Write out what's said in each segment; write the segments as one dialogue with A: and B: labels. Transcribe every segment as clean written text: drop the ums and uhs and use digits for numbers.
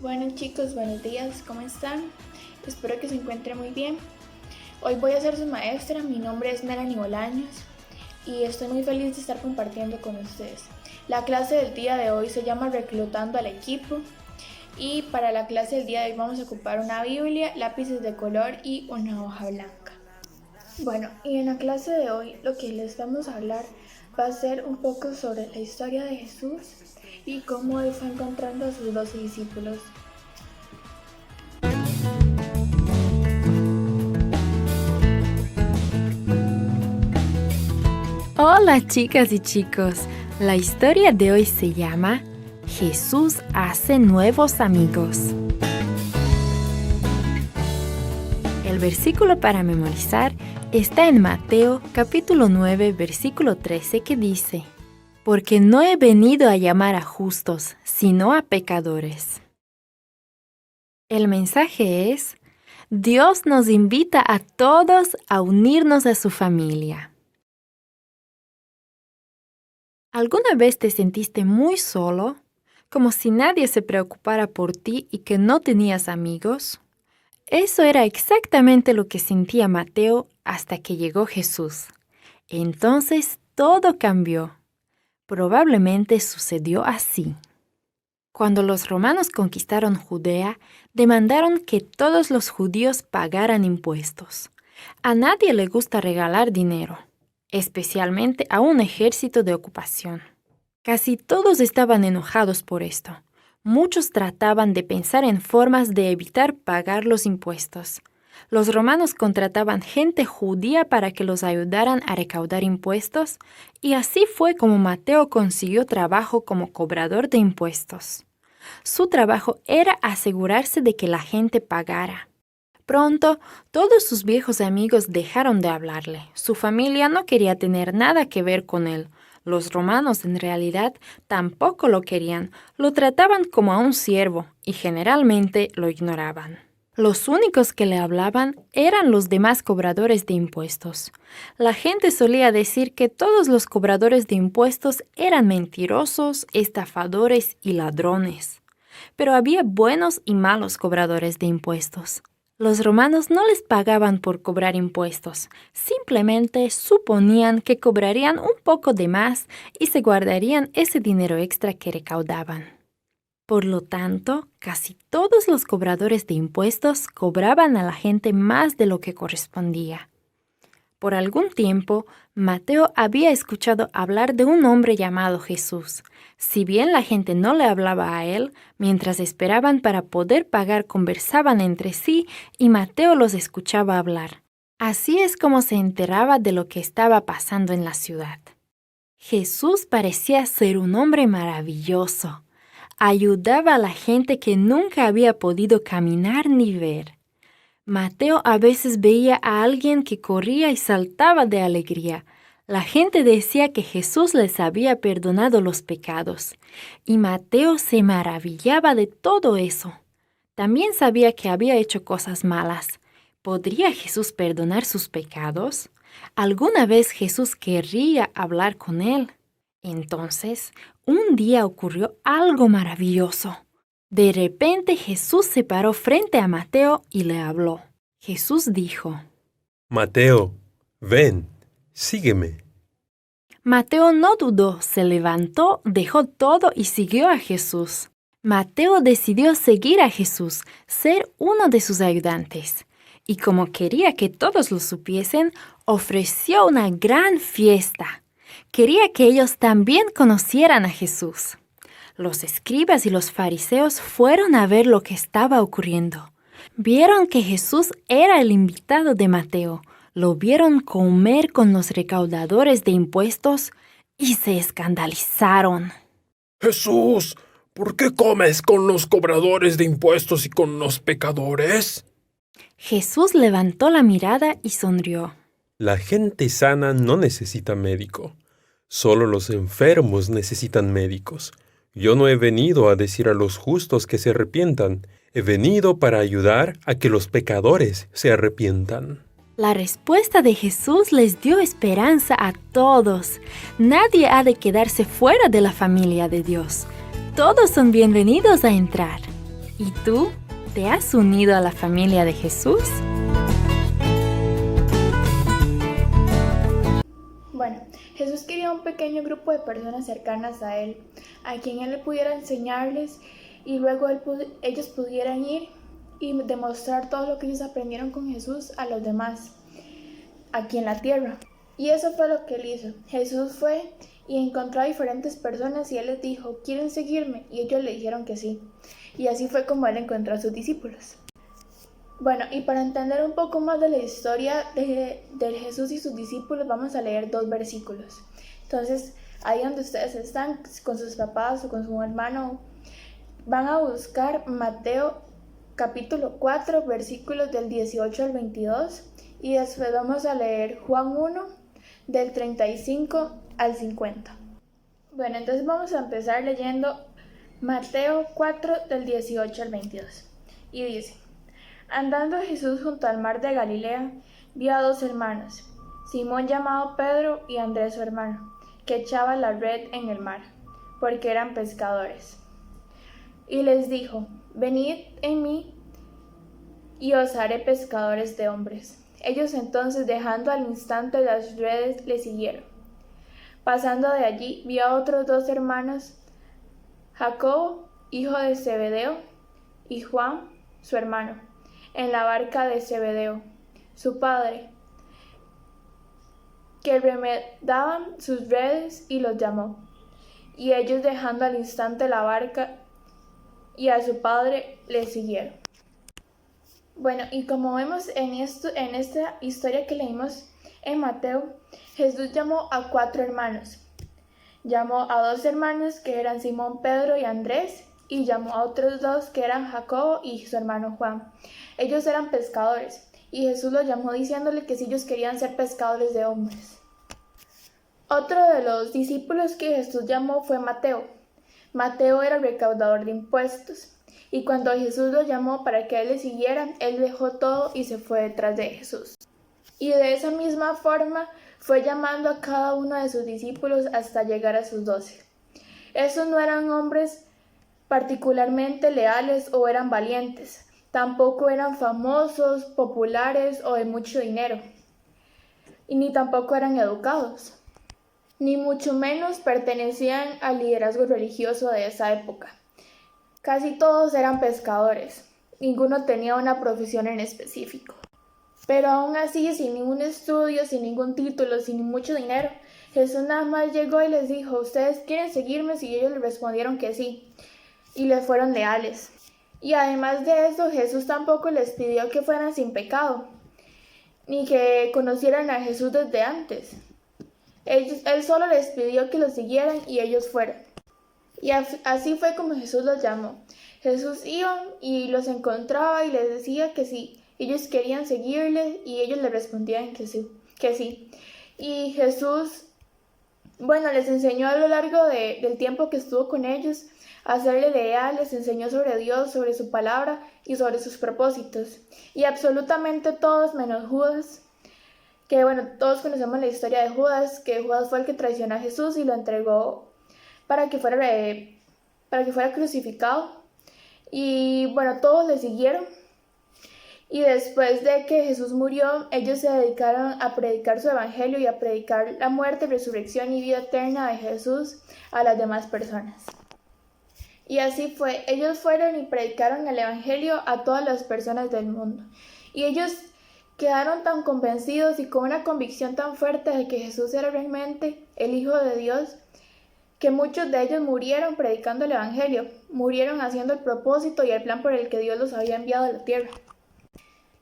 A: Bueno chicos, buenos días, ¿cómo están? Espero que se encuentren muy bien. Hoy voy a ser su maestra, mi nombre es Melanie Bolaños y estoy muy feliz de estar compartiendo con ustedes. La clase del día de hoy se llama Reclutando al Equipo y para la clase del día de hoy vamos a ocupar una Biblia, lápices de color y una hoja blanca. Bueno, y en la clase de hoy lo que les vamos a hablar va a ser un poco sobre la historia de Jesús y cómo él fue encontrando a sus 12 discípulos.
B: Hola chicas y chicos, la historia de hoy se llama Jesús hace nuevos amigos. El versículo para memorizar está en Mateo capítulo 9 versículo 13 que dice: Porque no he venido a llamar a justos, sino a pecadores. El mensaje es: Dios nos invita a todos a unirnos a su familia. ¿Alguna vez te sentiste muy solo, como si nadie se preocupara por ti y que no tenías amigos? Eso era exactamente lo que sentía Mateo hasta que llegó Jesús. Entonces todo cambió. Probablemente sucedió así. Cuando los romanos conquistaron Judea, demandaron que todos los judíos pagaran impuestos. A nadie le gusta regalar dinero, especialmente a un ejército de ocupación. Casi todos estaban enojados por esto. Muchos trataban de pensar en formas de evitar pagar los impuestos. Los romanos contrataban gente judía para que los ayudaran a recaudar impuestos, y así fue como Mateo consiguió trabajo como cobrador de impuestos. Su trabajo era asegurarse de que la gente pagara. Pronto, todos sus viejos amigos dejaron de hablarle. Su familia no quería tener nada que ver con él. Los romanos, en realidad, tampoco lo querían. Lo trataban como a un siervo y generalmente lo ignoraban. Los únicos que le hablaban eran los demás cobradores de impuestos. La gente solía decir que todos los cobradores de impuestos eran mentirosos, estafadores y ladrones. Pero había buenos y malos cobradores de impuestos. Los romanos no les pagaban por cobrar impuestos, simplemente suponían que cobrarían un poco de más y se guardarían ese dinero extra que recaudaban. Por lo tanto, casi todos los cobradores de impuestos cobraban a la gente más de lo que correspondía. Por algún tiempo, Mateo había escuchado hablar de un hombre llamado Jesús. Si bien la gente no le hablaba a él, mientras esperaban para poder pagar conversaban entre sí y Mateo los escuchaba hablar. Así es como se enteraba de lo que estaba pasando en la ciudad. Jesús parecía ser un hombre maravilloso. Ayudaba a la gente que nunca había podido caminar ni ver. Mateo a veces veía a alguien que corría y saltaba de alegría. La gente decía que Jesús les había perdonado los pecados, y Mateo se maravillaba de todo eso. También sabía que había hecho cosas malas. ¿Podría Jesús perdonar sus pecados? ¿Alguna vez Jesús querría hablar con él? Entonces, un día ocurrió algo maravilloso. De repente Jesús se paró frente a Mateo y le habló. Jesús dijo:
C: Mateo, ven, sígueme.
B: Mateo no dudó, se levantó, dejó todo y siguió a Jesús. Mateo decidió seguir a Jesús, ser uno de sus ayudantes. Y como quería que todos lo supiesen, ofreció una gran fiesta. Quería que ellos también conocieran a Jesús. Los escribas y los fariseos fueron a ver lo que estaba ocurriendo. Vieron que Jesús era el invitado de Mateo, lo vieron comer con los recaudadores de impuestos y se escandalizaron.
D: Jesús, ¿por qué comes con los cobradores de impuestos y con los pecadores?
B: Jesús levantó la mirada y sonrió.
C: La gente sana no necesita médico. Solo los enfermos necesitan médicos. Yo no he venido a decir a los justos que se arrepientan. He venido para ayudar a que los pecadores se arrepientan.
B: La respuesta de Jesús les dio esperanza a todos. Nadie ha de quedarse fuera de la familia de Dios. Todos son bienvenidos a entrar. ¿Y tú? ¿Te has unido a la familia de Jesús?
A: Bueno, Jesús quería un pequeño grupo de personas cercanas a Él, a quien Él pudiera enseñarles y luego ellos pudieran ir y demostrar todo lo que ellos aprendieron con Jesús a los demás, aquí en la tierra. Y eso fue lo que Él hizo. Jesús fue y encontró a diferentes personas y Él les dijo, ¿quieren seguirme? Y ellos le dijeron que sí. Y así fue como Él encontró a sus discípulos. Bueno, y para entender un poco más de la historia de Jesús y sus discípulos, vamos a leer 2 versículos. Entonces, ahí donde ustedes están, con sus papás o con su hermano, van a buscar Mateo capítulo 4, versículos del 18 al 22, y después vamos a leer Juan 1, del 35 al 50. Bueno, entonces vamos a empezar leyendo Mateo 4, del 18 al 22, y dice: Andando Jesús junto al mar de Galilea, vio a 2 hermanos, Simón llamado Pedro y Andrés su hermano, que echaban la red en el mar, porque eran pescadores. Y les dijo, venid en mí, y os haré pescadores de hombres. Ellos entonces, dejando al instante las redes, le siguieron. Pasando de allí, vio a otros 2 hermanos, Jacobo, hijo de Zebedeo, y Juan, su hermano, en la barca de Zebedeo, su padre, que remedaban sus redes, y los llamó. Y ellos, dejando al instante la barca y a su padre, le siguieron. Bueno, y como vemos en esta historia que leímos en Mateo, Jesús llamó a 4 hermanos. Llamó a 2 hermanos que eran Simón, Pedro y Andrés, y llamó a otros 2 que eran Jacobo y su hermano Juan. Ellos eran pescadores, y Jesús los llamó diciéndole que si ellos querían ser pescadores de hombres. Otro de los discípulos que Jesús llamó fue Mateo. Mateo era el recaudador de impuestos, y cuando Jesús lo llamó para que él le siguiera, él dejó todo y se fue detrás de Jesús. Y de esa misma forma fue llamando a cada uno de sus discípulos hasta llegar a sus 12. Esos no eran hombres particularmente leales o eran valientes, tampoco eran famosos, populares o de mucho dinero, y ni tampoco eran educados, ni mucho menos pertenecían al liderazgo religioso de esa época. Casi todos eran pescadores, ninguno tenía una profesión en específico. Pero aún así, sin ningún estudio, sin ningún título, sin mucho dinero, Jesús nada más llegó y les dijo, ¿ustedes quieren seguirme? Y ellos le respondieron que sí, y les fueron leales. Y además de eso, Jesús tampoco les pidió que fueran sin pecado, ni que conocieran a Jesús desde antes. Él solo les pidió que lo siguieran y ellos fueron. Y así fue como Jesús los llamó. Jesús iba y los encontraba y les decía que sí, ellos querían seguirle, y ellos le respondían que sí. Y Jesús, les enseñó a lo largo del tiempo que estuvo con ellos a serle leal, les enseñó sobre Dios, sobre su palabra y sobre sus propósitos. Y absolutamente todos, menos Judas, que todos conocemos la historia de Judas, que Judas fue el que traicionó a Jesús y lo entregó para que fuera crucificado. Y todos le siguieron. Y después de que Jesús murió, ellos se dedicaron a predicar su evangelio y a predicar la muerte, resurrección y vida eterna de Jesús a las demás personas. Y así fue, ellos fueron y predicaron el evangelio a todas las personas del mundo. Y ellos quedaron tan convencidos y con una convicción tan fuerte de que Jesús era realmente el Hijo de Dios, que muchos de ellos murieron predicando el evangelio, murieron haciendo el propósito y el plan por el que Dios los había enviado a la tierra.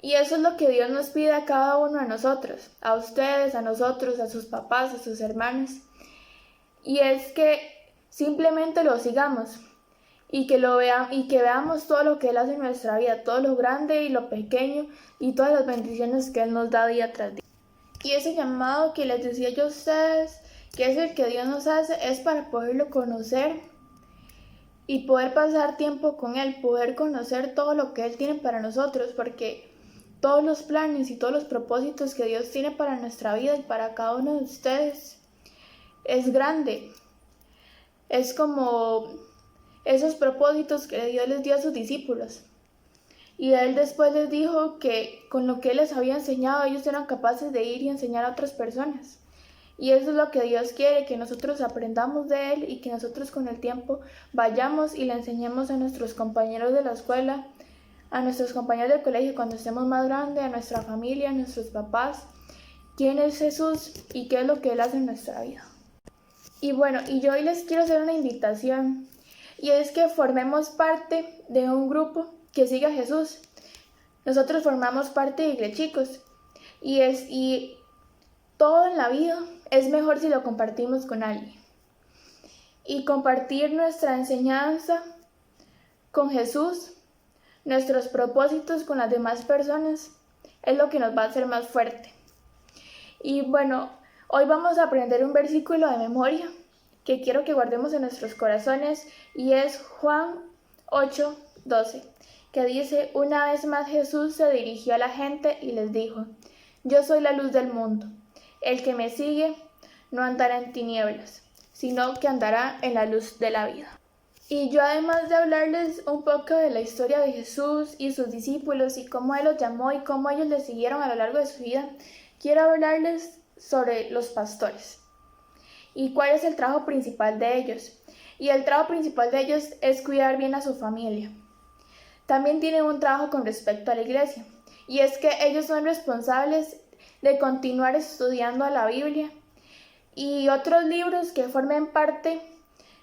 A: Y eso es lo que Dios nos pide a cada uno de nosotros, a ustedes, a nosotros, a sus papás, a sus hermanos. Y es que simplemente lo sigamos y que veamos todo lo que Él hace en nuestra vida, todo lo grande y lo pequeño y todas las bendiciones que Él nos da día tras día. Y ese llamado que les decía yo a ustedes, que es el que Dios nos hace, es para poderlo conocer y poder pasar tiempo con Él, poder conocer todo lo que Él tiene para nosotros, porque todos los planes y todos los propósitos que Dios tiene para nuestra vida y para cada uno de ustedes es grande. Es como esos propósitos que Dios les dio a sus discípulos. Y él después les dijo que con lo que él les había enseñado, ellos eran capaces de ir y enseñar a otras personas. Y eso es lo que Dios quiere, que nosotros aprendamos de él y que nosotros con el tiempo vayamos y le enseñemos a nuestros compañeros de la escuela, a nuestros compañeros del colegio cuando estemos más grandes, a nuestra familia, a nuestros papás, quién es Jesús y qué es lo que él hace en nuestra vida. Y bueno, y yo hoy les quiero hacer una invitación, y es que formemos parte de un grupo que siga a Jesús. Nosotros formamos parte de Iglechicos, y todo en la vida es mejor si lo compartimos con alguien. Y compartir nuestra enseñanza con Jesús, nuestros propósitos con las demás personas, es lo que nos va a hacer más fuerte. Y bueno, hoy vamos a aprender un versículo de memoria que quiero que guardemos en nuestros corazones, y es Juan 8:12, que dice: una vez más Jesús se dirigió a la gente y les dijo: yo soy la luz del mundo. El que me sigue no andará en tinieblas, sino que andará en la luz de la vida. Y yo, además de hablarles un poco de la historia de Jesús y sus discípulos y cómo él los llamó y cómo ellos le siguieron a lo largo de su vida, quiero hablarles sobre los pastores y cuál es el trabajo principal de ellos. Y el trabajo principal de ellos es cuidar bien a su familia. También tienen un trabajo con respecto a la iglesia, y es que ellos son responsables de continuar estudiando la Biblia y otros libros que formen parte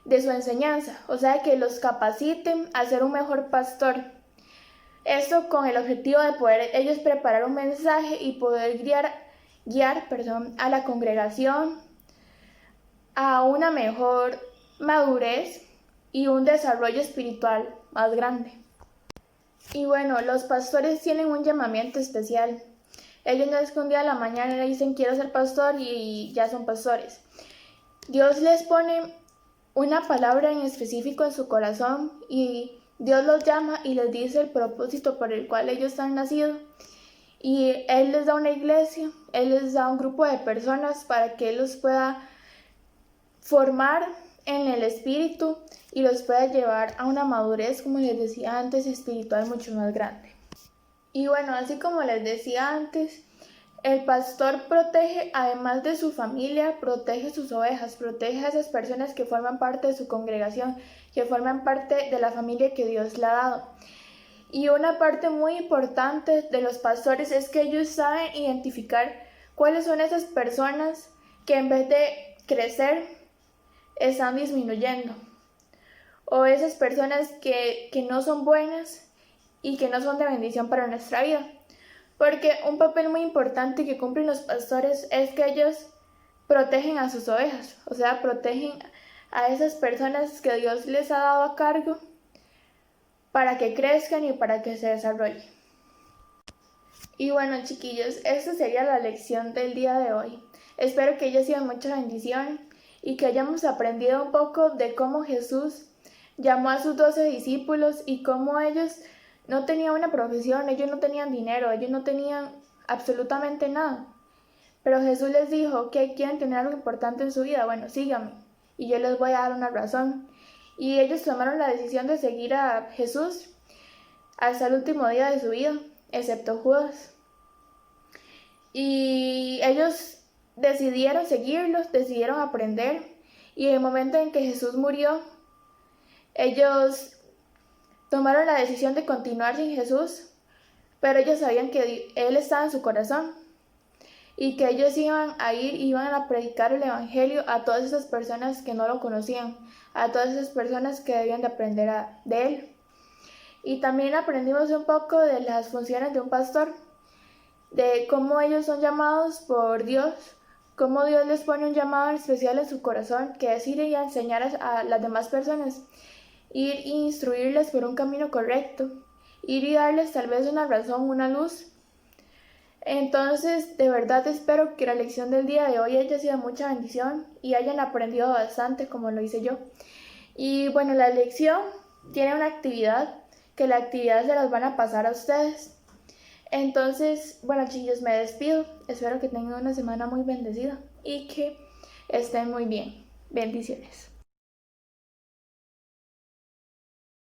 A: de su enseñanza, o sea, que los capaciten a ser un mejor pastor. Esto con el objetivo de poder ellos preparar un mensaje y poder guiar a la congregación a una mejor madurez y un desarrollo espiritual más grande. Y bueno, los pastores tienen un llamamiento especial. Ellos no es que un día a la mañana le dicen quiero ser pastor y ya son pastores. Dios les pone una palabra en específico en su corazón y Dios los llama y les dice el propósito por el cual ellos han nacido. Y Él les da una iglesia, Él les da un grupo de personas para que Él los pueda formar en el espíritu y los pueda llevar a una madurez, como les decía antes, espiritual mucho más grande. Y bueno, así como les decía antes, el pastor protege, además de su familia, protege sus ovejas, protege a esas personas que forman parte de su congregación, que forman parte de la familia que Dios le ha dado. Y una parte muy importante de los pastores es que ellos saben identificar cuáles son esas personas que en vez de crecer están disminuyendo, o esas personas que no son buenas y que no son de bendición para nuestra vida. Porque un papel muy importante que cumplen los pastores es que ellos protegen a sus ovejas, o sea, protegen a esas personas que Dios les ha dado a cargo para que crezcan y para que se desarrollen. Y bueno, chiquillos, esta sería la lección del día de hoy. Espero que haya sido mucha bendición y que hayamos aprendido un poco de cómo Jesús llamó a sus 12 discípulos y cómo ellos no tenían una profesión, ellos no tenían dinero, ellos no tenían absolutamente nada. Pero Jesús les dijo que quieren tener algo importante en su vida, bueno, síganme y yo les voy a dar una razón. Y ellos tomaron la decisión de seguir a Jesús hasta el último día de su vida, excepto Judas. Y ellos decidieron seguirlos, decidieron aprender, y en el momento en que Jesús murió, ellos tomaron la decisión de continuar sin Jesús, pero ellos sabían que Él estaba en su corazón y que ellos iban a predicar el evangelio a todas esas personas que no lo conocían, a todas esas personas que debían de aprender de Él. Y también aprendimos un poco de las funciones de un pastor, de cómo ellos son llamados por Dios, cómo Dios les pone un llamado especial en su corazón, que es ir y enseñar a las demás personas, ir e instruirles por un camino correcto, ir y darles tal vez una razón, una luz. Entonces, de verdad espero que la lección del día de hoy haya sido mucha bendición y hayan aprendido bastante como lo hice yo. Y bueno, la lección tiene una actividad, que la actividad se las van a pasar a ustedes. Entonces, bueno, chicos, me despido. Espero que tengan una semana muy bendecida y que estén muy bien. Bendiciones.